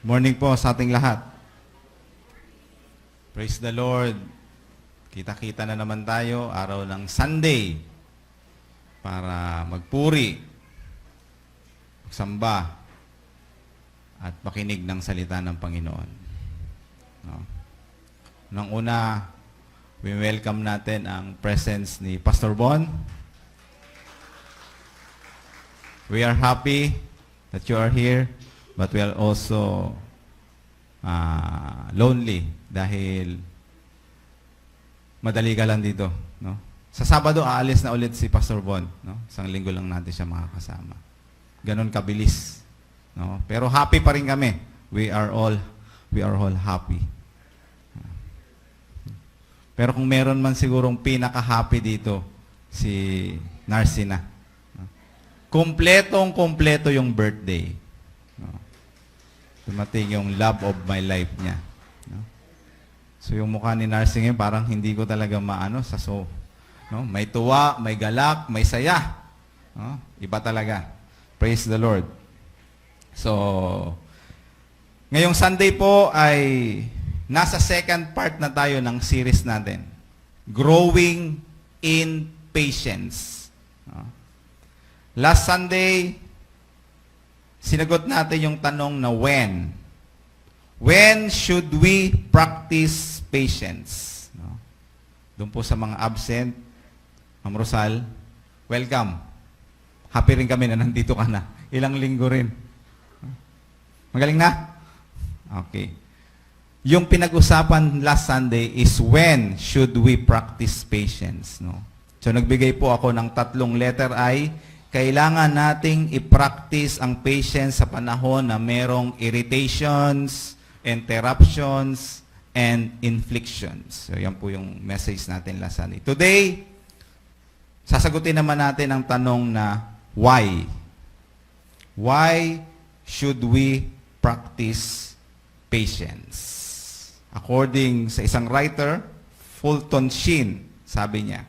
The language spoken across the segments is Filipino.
Morning po sa ating lahat. Praise the Lord. Kita-kita na naman tayo, araw ng Sunday, para magpuri, magsamba, at makinig ng salita ng Panginoon. No? Nang una, we welcome natin ang presence ni Pastor Bon. We are happy that you are here, but we are also lonely dahil madali ka lang dito. No? Sa Sabado, aalis na ulit si Pastor Bon. No? Isang linggo lang natin siya makakasama. Ganon kabilis. No? Pero happy pa rin kami. We are all happy. Pero kung meron man sigurong pinaka-happy dito, si Narcina. No? Kompletong-kompleto yung birthday. No? Dumating yung love of my life niya. No? So yung mukha ni Narcina parang hindi ko talaga maano sa no? May tuwa, may galak, may saya. No? Iba talaga. Praise the Lord. So, ngayong Sunday po ay nasa second part na tayo ng series natin. Growing in Patience. No? Last Sunday, sinagot natin yung tanong na when. When should we practice patience? No? Doon po sa mga absent, Ma'am Rosal, welcome. Happy rin kami na nandito ka na. Ilang linggo rin. Magaling na? Okay. Yung pinag-usapan last Sunday is when should we practice patience? No? So nagbigay po ako ng 3 letter I. Kailangan nating i-practice ang patience sa panahon na merong irritations, interruptions, and inflictions. So yan po yung message natin last Sunday. Today, sasagutin naman natin ang tanong na why? Why should we practice patience? According sa isang writer, Fulton Sheen, sabi niya,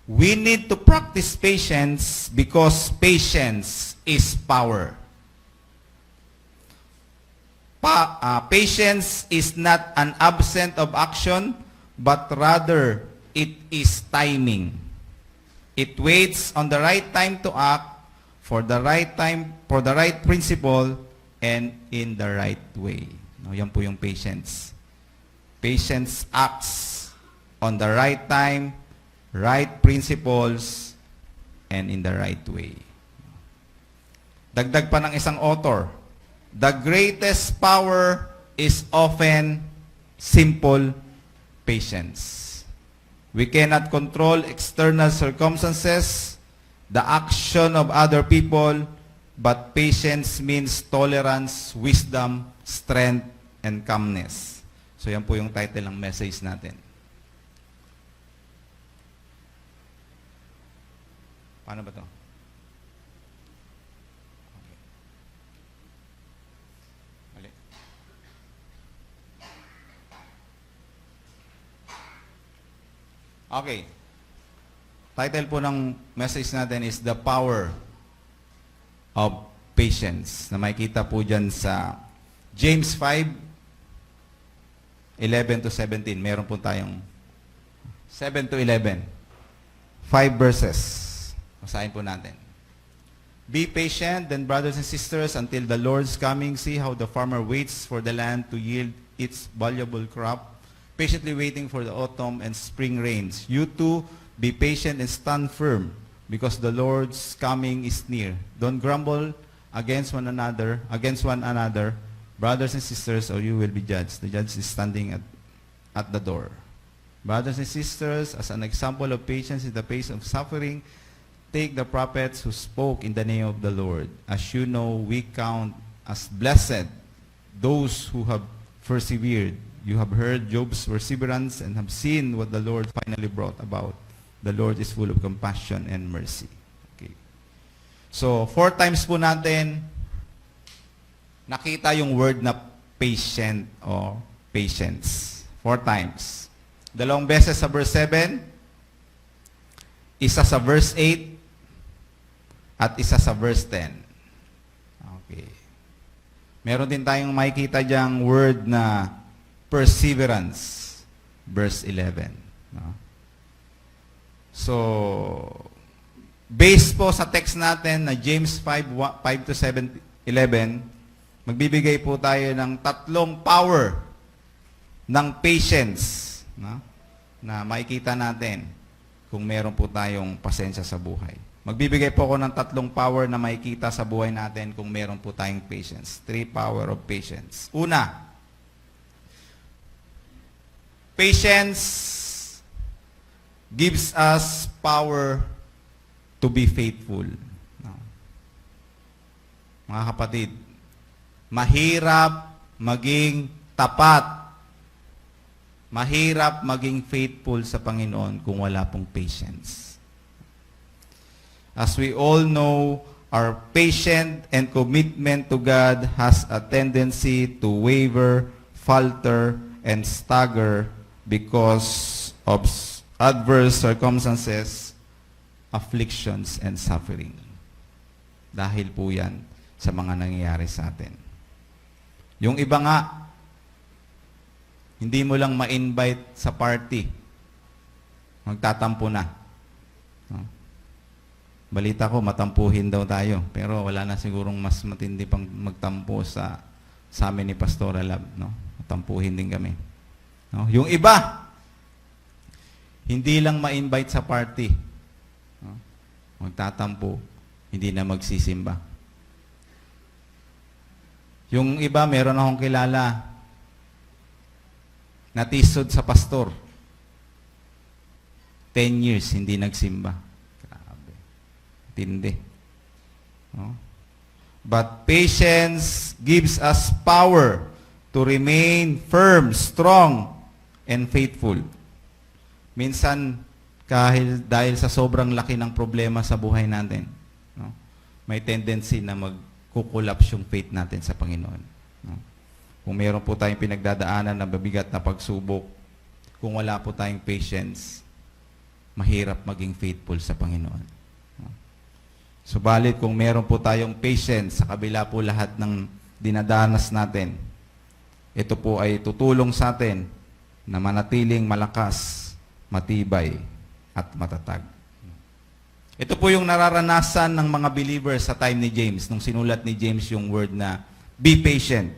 we need to practice patience because patience is power. Patience is not an absence of action, but rather it is timing. It waits on the right time to act, for the right time, for the right principle, and in the right way. No, yan po yung patience. Patience acts on the right time, right principles, and in the right way. Dagdag pa ng isang author, the greatest power is often simple patience. We cannot control external circumstances, the action of other people, but patience means tolerance, wisdom, strength, and calmness. So yan po yung title ng message natin. Paano ba to? Okay. Mali. Okay. Title po ng message natin is The Power of Patience. Na makikita po dyan sa James 5:11 to 17. Meron po tayong 7 to 11. 5 verses. Basahin po natin. Be patient, then brothers and sisters, until the Lord's coming. See how the farmer waits for the land to yield its valuable crop, patiently waiting for the autumn and spring rains. You too, be patient and stand firm, because the Lord's coming is near. Don't grumble against one another, brothers and sisters, or you will be judged. The judge is standing at the door. Brothers and sisters, as an example of patience in the face of suffering, take the prophets who spoke in the name of the Lord. As you know, we count as blessed those who have persevered. You have heard Job's perseverance and have seen what the Lord finally brought about. The Lord is full of compassion and mercy. Okay. So, 4 times po natin nakita yung word na patient or patience. 4 times. 2 beses sa verse 7, isa sa verse 8, at isa sa verse 10. Okay. Meron din tayong makikita diyang word na perseverance, verse 11. No? So, based po sa text natin na James 5 to 11, magbibigay po tayo ng tatlong power ng patience, no? Na makikita natin kung meron po tayong pasensya sa buhay. Magbibigay po ako ng tatlong power na makikita sa buhay natin kung meron po tayong patience. 3 power of patience. Una, patience gives us power to be faithful. No. Mga kapatid, mahirap maging tapat. Mahirap maging faithful sa Panginoon kung wala pong patience. As we all know, our patience and commitment to God has a tendency to waver, falter, and stagger because of adverse circumstances, afflictions, and suffering. Dahil po yan sa mga nangyayari sa atin. Yung iba nga, hindi mo lang ma-invite sa party. Magtatampo na. No? Balita ko, matampuhin daw tayo. Pero wala na sigurong mas matindi pang magtampo sa amin ni Pastora Lab. No? Matampuhin din kami. No? Yung iba, hindi lang ma-invite sa party. No? Magtatampo, hindi na magsisimba. Yung iba, meron akong kilala, natisod sa pastor. 10 years, hindi nagsimba. Grabe. Tindi. No? But patience gives us power to remain firm, strong, and faithful. Minsan, dahil sa sobrang laki ng problema sa buhay natin, no? May tendency na magkukulaps yung faith natin sa Panginoon. No? Kung meron po tayong pinagdadaanan na mabigat na pagsubok, kung wala po tayong patience, mahirap maging faithful sa Panginoon. No? Subalit kung meron po tayong patience sa kabila po lahat ng dinadanas natin, ito po ay tutulong sa atin na manatiling malakas, matibay, at matatag. Ito po yung nararanasan ng mga believers sa time ni James, nung sinulat ni James yung word na, be patient.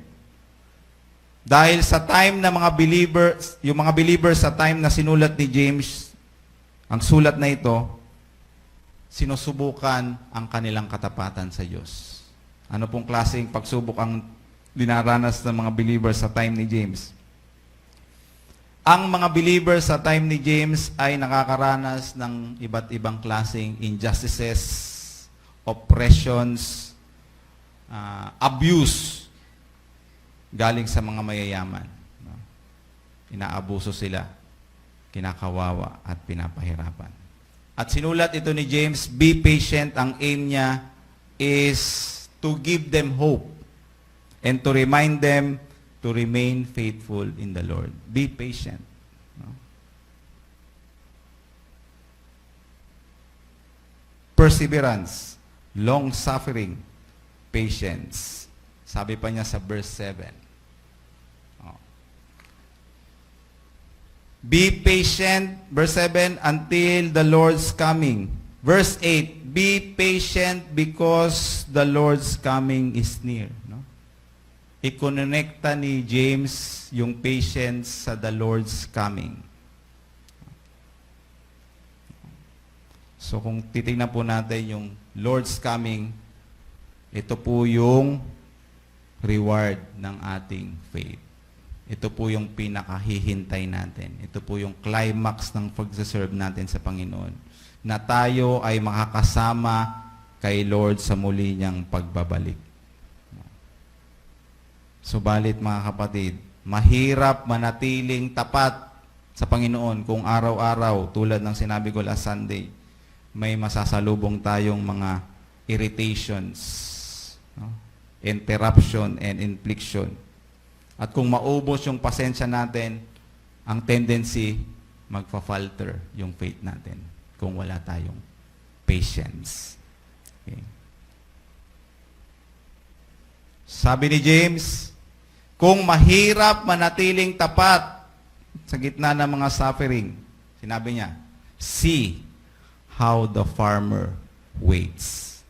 Dahil sa time na mga believers, yung mga believers sa time na sinulat ni James, ang sulat na ito, sinusubukan ang kanilang katapatan sa Diyos. Ano pong klaseng pagsubok ang dinaranas ng mga believers sa time ni James? Ang mga believers sa time ni James ay nakakaranas ng iba't ibang klaseng injustices, oppressions, abuse galing sa mga mayayaman. No? Inaabuso sila, kinakawawa at pinapahirapan. At sinulat ito ni James, be patient, ang aim niya is to give them hope and to remind them to remain faithful in the Lord. Be patient. No? Perseverance, long-suffering, patience. Sabi pa niya sa verse 7. Oh. Be patient, verse 7, until the Lord's coming. Verse 8, be patient because the Lord's coming is near. No? Ikonekta ni James yung patience sa the Lord's coming. So kung titingnan po natin yung Lord's coming, ito po yung reward ng ating faith. Ito po yung pinakahihintay natin. Ito po yung climax ng pagsaserve natin sa Panginoon. Na tayo ay makakasama kay Lord sa muli niyang pagbabalik. Subalit mga kapatid, mahirap manatiling tapat sa Panginoon kung araw-araw, tulad ng sinabi ko last Sunday, may masasalubong tayong mga irritations, no? Interruption and infliction. At kung maubos yung pasensya natin, ang tendency, magfa-falter yung faith natin kung wala tayong patience. Okay. Sabi ni James, kung mahirap manatiling tapat sa gitna ng mga suffering, sinabi niya, see how the farmer waits.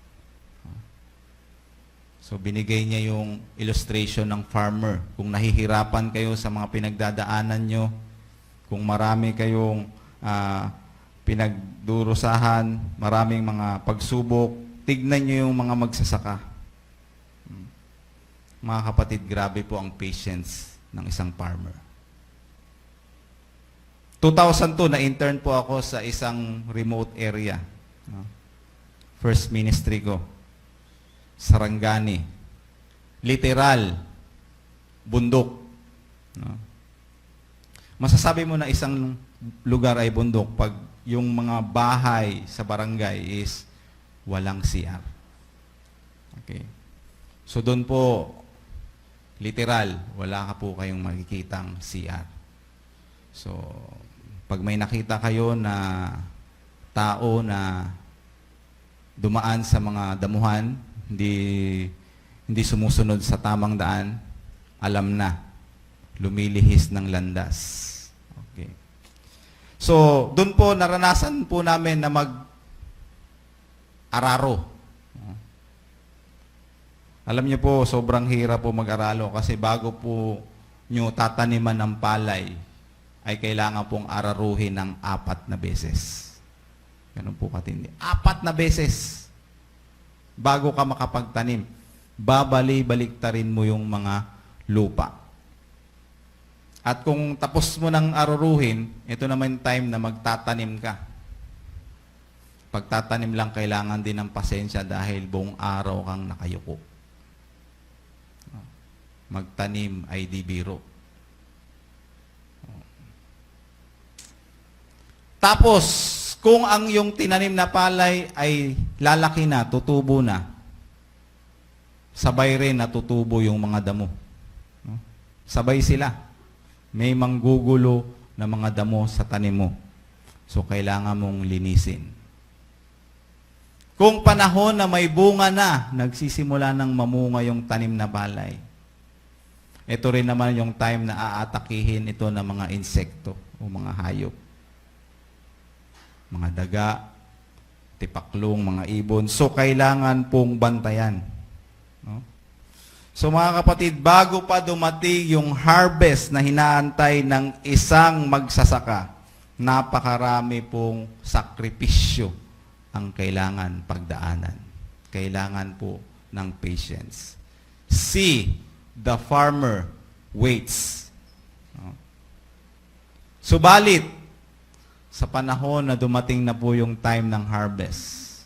So binigay niya yung illustration ng farmer. Kung nahihirapan kayo sa mga pinagdadaanan nyo, kung marami kayong pinagdurusahan, maraming mga pagsubok, tignan nyo yung mga magsasaka. Mga kapatid, grabe po ang patience ng isang farmer. 2002, na-intern po ako sa isang remote area. First ministry ko. Sarangani. Literal. Bundok. Masasabi mo na isang lugar ay bundok pag yung mga bahay sa barangay is walang CR. Okay. So doon po, literal, wala ka po kayong makikitang CR. So, pag may nakita kayo na tao na dumaan sa mga damuhan, hindi sumusunod sa tamang daan, alam na, lumilihis ng landas. Okay. So, doon po naranasan po namin na mag-araro. Alam niyo po, sobrang hirap po mag-aralo kasi bago po nyo tataniman ng palay, ay kailangan pong araruhin ng 4 na beses. Ganun po katindi. 4 na beses. Bago ka makapagtanim, babali-baliktarin mo yung mga lupa. At kung tapos mo ng araruhin, ito naman time na magtatanim ka. Pagtatanim lang, kailangan din ng pasensya dahil buong araw kang nakayuko. Magtanim ay di biro. Tapos, kung ang yung tinanim na palay ay lalaki na, tutubo na, sabay rin natutubo yung mga damo. Sabay sila. May manggugulo na mga damo sa tanim mo. So, kailangan mong linisin. Kung panahon na may bunga na, nagsisimula ng mamunga yung tanim na palay. Ito rin naman yung time na aatakihin ito ng mga insekto o mga hayop. Mga daga, tipaklong, mga ibon. So, kailangan pong bantayan. No? So, mga kapatid, bago pa dumating yung harvest na hinaantay ng isang magsasaka, napakarami pong sakripisyo ang kailangan pagdaanan. Kailangan po ng patience. See, the farmer waits. No? Subalit, sa panahon na dumating na po yung time ng harvest,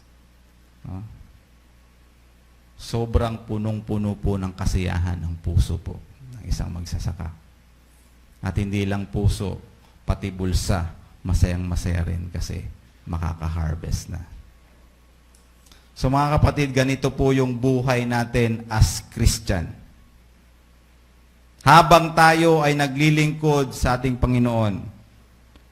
sobrang punong-puno po ng kasiyahan ng puso po ng isang magsasaka. At hindi lang puso, pati bulsa, masayang-masaya rin kasi makaka-harvest na. So mga kapatid, ganito po yung buhay natin as Christian. Habang tayo ay naglilingkod sa ating Panginoon,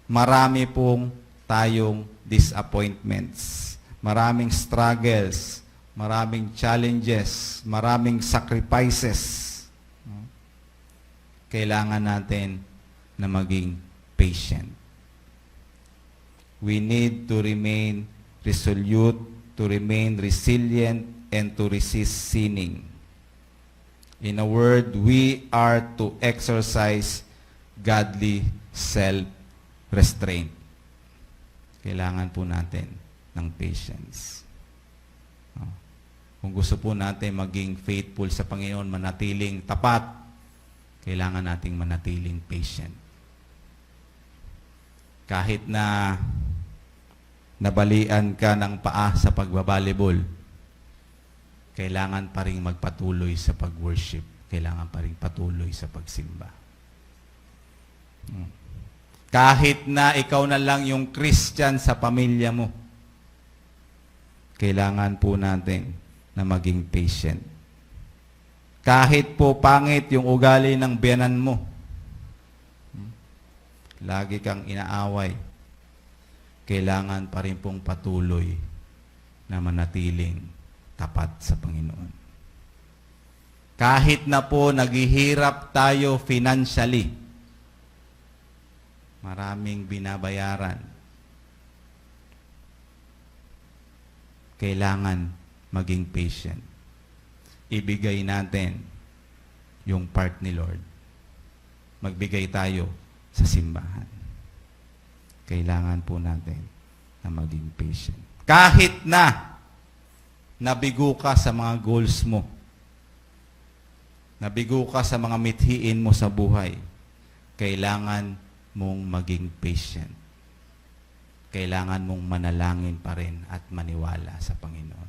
marami pong tayong disappointments, maraming struggles, maraming challenges, maraming sacrifices. Kailangan natin na maging patient. We need to remain resolute, to remain resilient, and to resist sinning. In a word, we are to exercise godly self-restraint. Kailangan po natin ng patience. Kung gusto po natin maging faithful sa Panginoon, manatiling tapat, kailangan nating manatiling patient. Kahit na nabalian ka ng paa sa pagbabalibol, kailangan pa rin magpatuloy sa pag-worship. Kailangan pa rin patuloy sa pagsimba. Kahit na ikaw na lang yung Christian sa pamilya mo, kailangan po natin na maging patient. Kahit po pangit yung ugali ng biyanan mo, lagi kang inaaway, kailangan pa rin pong patuloy na manatiling tapat sa Panginoon. Kahit na po naghihirap tayo financially, maraming binabayaran, kailangan maging patient. Ibigay natin yung part ni Lord. Magbigay tayo sa simbahan. Kailangan po natin na maging patient. Kahit na nabigo ka sa mga goals mo, nabigo ka sa mga mithiin mo sa buhay, kailangan mong maging patient. Kailangan mong manalangin pa rin at maniwala sa Panginoon.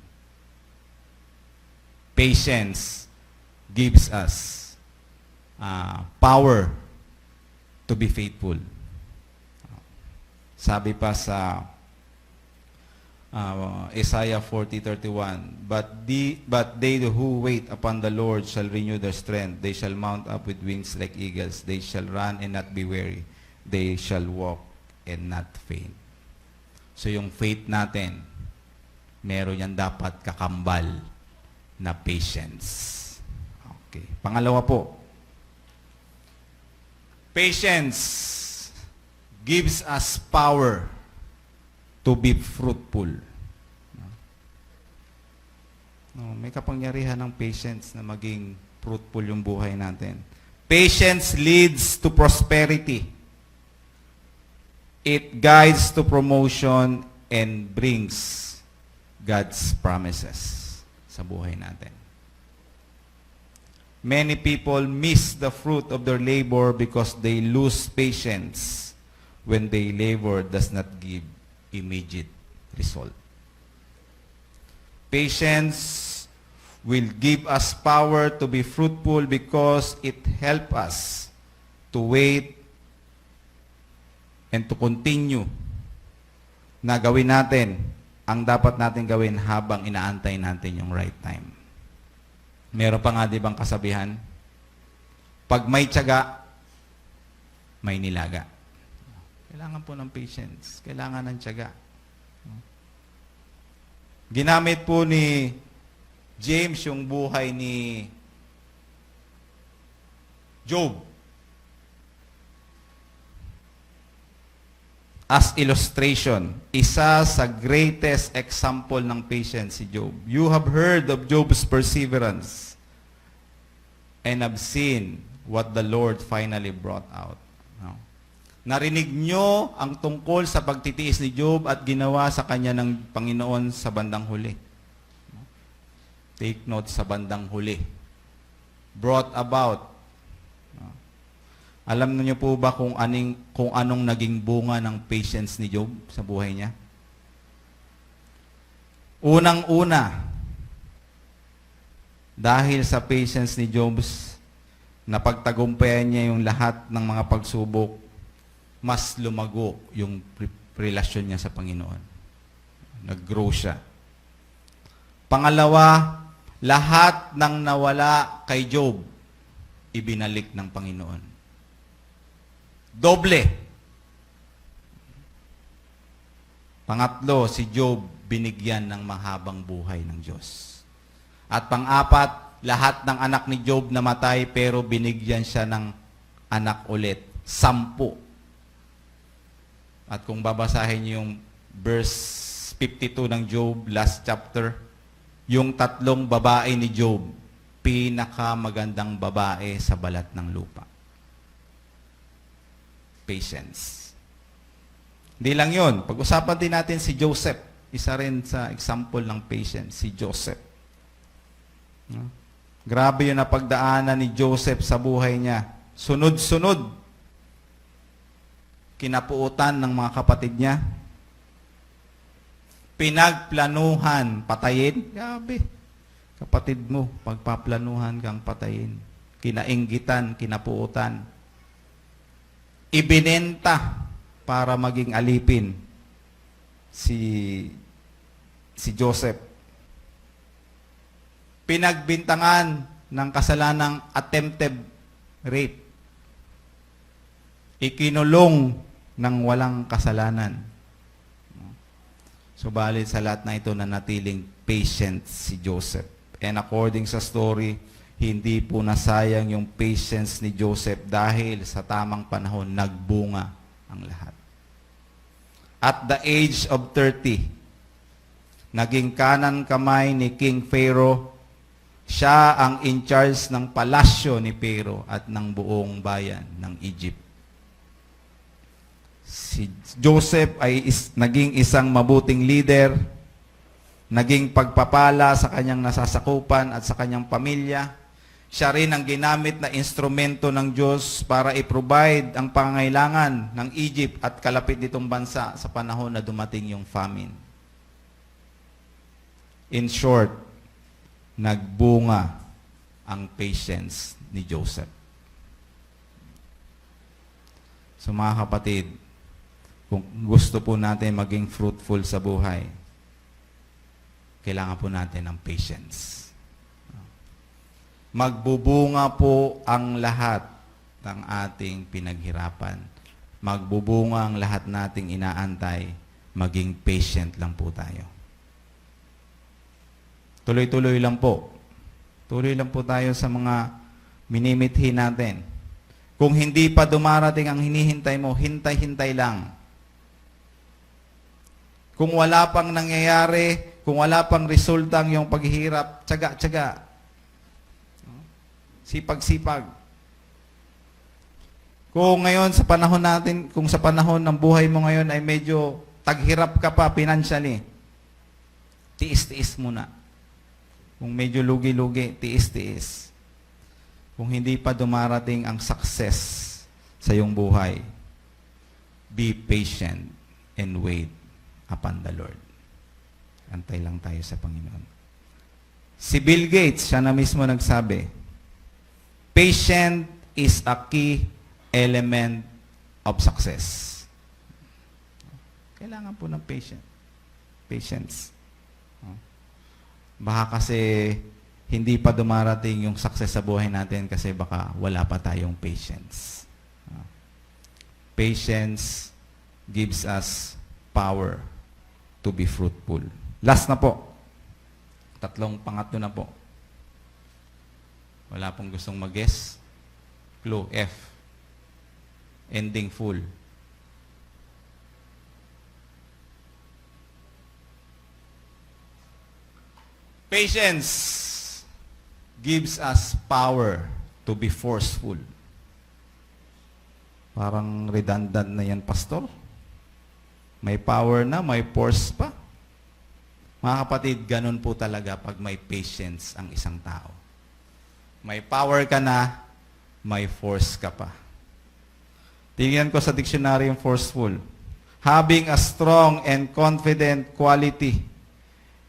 Patience gives us power to be faithful. Sabi pa sa Isaiah 40:31, but they who wait upon the Lord shall renew their strength. They shall mount up with wings like eagles. They shall run and not be weary. They shall walk and not faint. So yung faith natin, meron yan dapat kakambal na patience. Okay. Pangalawa po, patience gives us power to be fruitful. May kapangyarihan ng patience na maging fruitful yung buhay natin. Patience leads to prosperity. It guides to promotion and brings God's promises sa buhay natin. Many people miss the fruit of their labor because they lose patience when their labor does not give immediate result. Patience will give us power to be fruitful because it helps us to wait and to continue na gawin natin ang dapat natin gawin habang inaantay natin yung right time. Meron pa nga di bang kasabihan? Pag may tiyaga, may nilaga. Kailangan po ng patience. Kailangan ng tiyaga. Ginamit po ni James yung buhay ni Job as illustration. Isa sa greatest example ng patience si Job. You have heard of Job's perseverance and have seen what the Lord finally brought out. Narinig nyo ang tungkol sa pagtitiis ni Job at ginawa sa kanya ng Panginoon sa bandang huli. Take note sa bandang huli. Brought about. Alam niyo po ba kung anong naging bunga ng patience ni Job sa buhay niya? Unang-una, dahil sa patience ni Job, napagtagumpayan niya yung lahat ng mga pagsubok, mas lumago yung relasyon niya sa Panginoon. Nag-grow siya. Pangalawa, lahat ng nawala kay Job, ibinalik ng Panginoon. Doble. Pangatlo, si Job binigyan ng mahabang buhay ng Diyos. At pang-apat, lahat ng anak ni Job namatay pero binigyan siya ng anak ulit. 10. At kung babasahin niyo yung verse 52 ng Job, last chapter, yung 3 babae ni Job, pinakamagandang babae sa balat ng lupa. Patience. Hindi lang yun. Pag-usapan din natin si Joseph. Isa rin sa example ng patience, si Joseph. Grabe yung napagdaanan ni Joseph sa buhay niya. Sunod-sunod. Kinapuutan ng mga kapatid niya. Pinagplanuhan, patayin. Grabe. Kapatid mo, pagpaplanuhan kang patayin. Kinainggitan, kinapuutan. Ibinenta para maging alipin si Joseph. Pinagbintangan ng kasalanang attempted rape. Ikinulong ng walang kasalanan. Subalit sa lahat na ito, nanatiling patient si Joseph. And according sa story, hindi po nasayang yung patience ni Joseph dahil sa tamang panahon, nagbunga ang lahat. At the age of 30, naging kanan kamay ni King Pharaoh. Siya ang in charge ng palasyo ni Pharaoh at ng buong bayan ng Egypt. Si Joseph ay naging isang mabuting leader, naging pagpapala sa kanyang nasasakupan at sa kanyang pamilya. Siya rin ang ginamit na instrumento ng Diyos para i-provide ang pangangailangan ng Egypt at kalapit nitong bansa sa panahon na dumating yung famine. In short, nagbunga ang patience ni Joseph. So mga kapatid, kung gusto po natin maging fruitful sa buhay, kailangan po natin ng patience. Magbubunga po ang lahat ng ating pinaghirapan. Magbubunga ang lahat nating inaantay. Maging patient lang po tayo. Tuloy-tuloy lang po. Tuloy lang po tayo sa mga minimithi natin. Kung hindi pa dumarating ang hinihintay mo, hintay-hintay lang. Kung wala pang nangyayari, kung wala pang resulta ang iyong paghihirap, tiyaga-tiyaga. Sipag-sipag. Kung ngayon sa panahon natin, kung sa panahon ng buhay mo ngayon ay medyo taghirap ka pa financially, tiis-tiis muna. Kung medyo lugi-lugi, tiis-tiis. Kung hindi pa dumarating ang success sa iyong buhay, be patient and wait upon the Lord. Antay lang tayo sa Panginoon. Si Bill Gates, siya na mismo nagsabi, patient is a key element of success. Kailangan po ng patience. Baka kasi hindi pa dumarating yung success sa buhay natin kasi baka wala pa tayong patience. Patience gives us power to be fruitful. Last na po. Pangatlo na po. Wala pong gustong mag-guess. Clue, F. Ending full. Patience gives us power to be forceful. Parang redundant na yan, pastor. May power na, may force pa. Mga kapatid, ganun po talaga pag may patience ang isang tao. May power ka na, may force ka pa. Tingnan ko sa dictionary yung forceful. Having a strong and confident quality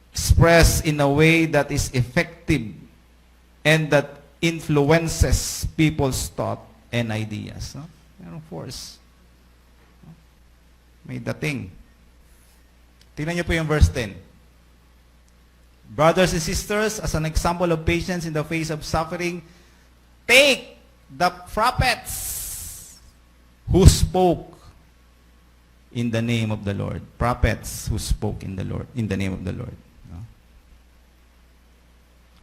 expressed in a way that is effective and that influences people's thought and ideas. No? Merong force. May dating. Tingnan niyo po yung verse 10. Brothers and sisters, as an example of patience in the face of suffering, take the prophets who spoke in the name of the Lord. Prophets who spoke in the name of the Lord. No?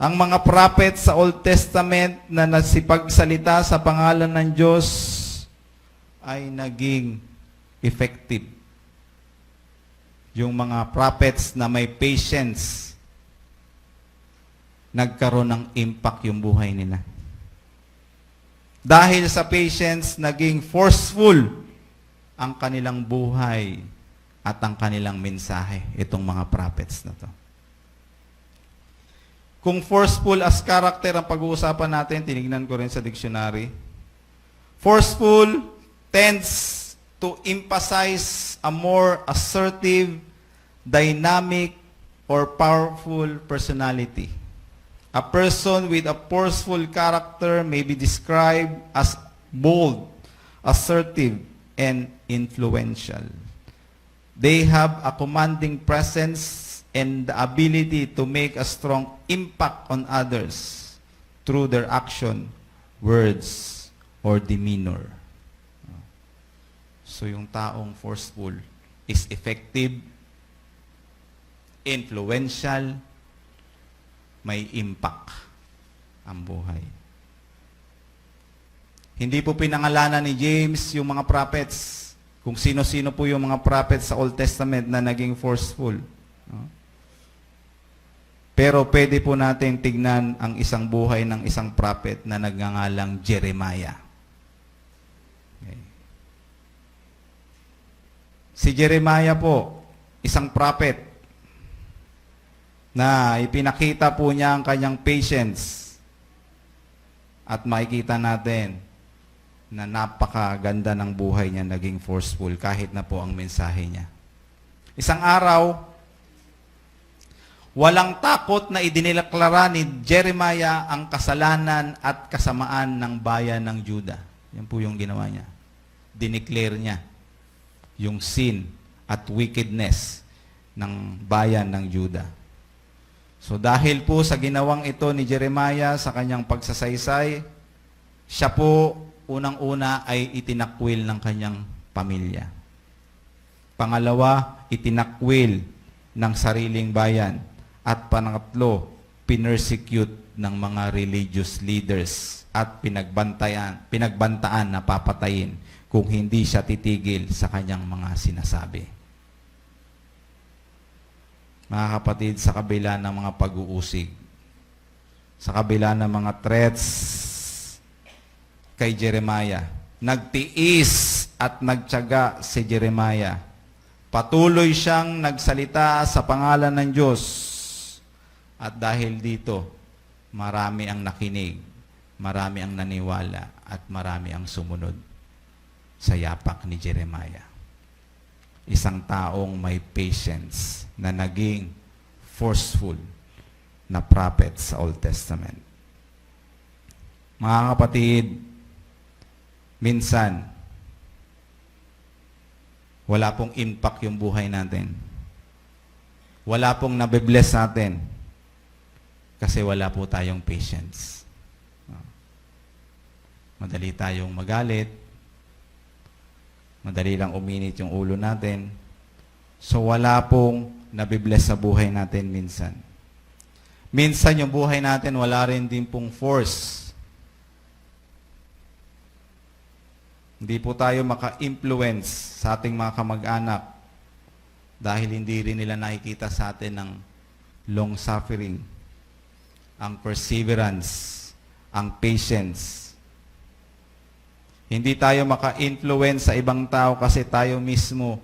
Ang mga prophets sa Old Testament na nasipagsalita sa pangalan ng Diyos ay naging effective. Yung mga prophets na may patience, nagkaroon ng impact yung buhay nila. Dahil sa patience, naging forceful ang kanilang buhay at ang kanilang mensahe, itong mga prophets na to. Kung forceful as character ang pag-uusapan natin, tinignan ko rin sa dictionary. Forceful tends to emphasize a more assertive, dynamic, or powerful personality. A person with a forceful character may be described as bold, assertive, and influential. They have a commanding presence and the ability to make a strong impact on others through their action, words, or demeanor. So yung taong forceful is effective, influential, may impact. ang buhay. Hindi po pinangalanan ni James yung mga prophets, kung sino-sino po yung mga prophets sa Old Testament na naging forceful. No? Pero pwede po natin tignan ang isang buhay ng isang prophet na nagngangalang Jeremiah. Okay. Si Jeremiah po, isang prophet na ipinakita po niya ang kanyang patience. At makikita natin na napakaganda ng buhay niya naging forceful kahit na po ang mensahe niya. Isang araw, walang takot na idinileklara ni Jeremiah ang kasalanan at kasamaan ng bayan ng Juda. Yan po yung ginawa niya. Dineclare niya yung sin at wickedness ng bayan ng Juda. So dahil po sa ginawang ito ni Jeremiah sa kanyang pagsasaysay, siya po unang-una ay itinakwil ng kanyang pamilya. Pangalawa, itinakwil ng sariling bayan. At pangatlo, pinersecute ng mga religious leaders at pinagbantaan na papatayin kung hindi siya titigil sa kanyang mga sinasabi. Mga kapatid, sa kabila ng mga pag-uusig, sa kabila ng mga threats kay Jeremiah, nagtiis at nagtiyaga si Jeremiah. Patuloy siyang nagsalita sa pangalan ng Diyos. At dahil dito, marami ang nakinig, marami ang naniwala, at marami ang sumunod sa yapak ni Jeremiah. Isang taong may patience na naging forceful na prophet sa Old Testament. Mga kapatid, minsan, wala pong impact yung buhay natin. Wala pong nabibless natin kasi wala po tayong patience. Madali tayong magalit, madali lang uminit yung ulo natin. So wala pong nabibless sa buhay natin minsan. Minsan yung buhay natin wala rin din pong force. Hindi po tayo maka-influence sa ating mga kamag-anak dahil hindi rin nila nakikita sa atin ng long suffering, ang perseverance, ang patience. Hindi tayo maka-influence sa ibang tao kasi tayo mismo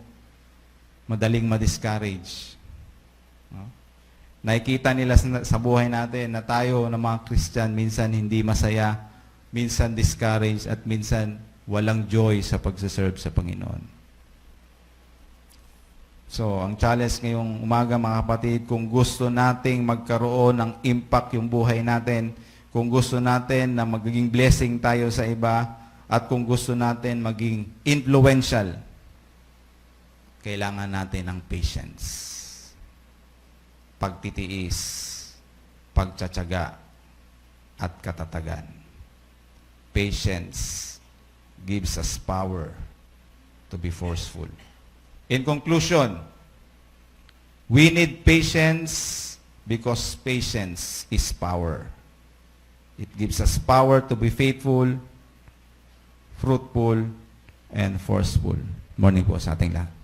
madaling ma-discourage. No? Nakikita nila sa buhay natin na tayo na mga Christian minsan hindi masaya, minsan discouraged, at minsan walang joy sa pagsaserve sa Panginoon. So, ang challenge ngayong umaga mga kapatid, kung gusto nating magkaroon ng impact yung buhay natin, kung gusto natin na magiging blessing tayo sa iba, at kung gusto natin maging influential, kailangan natin ng patience, pagtitiis, pagtsatsaga, at katatagan. Patience gives us power to be forceful. In conclusion, we need patience because patience is power. It gives us power to be faithful, fruitful, and forceful. Morning po sa ating lahat.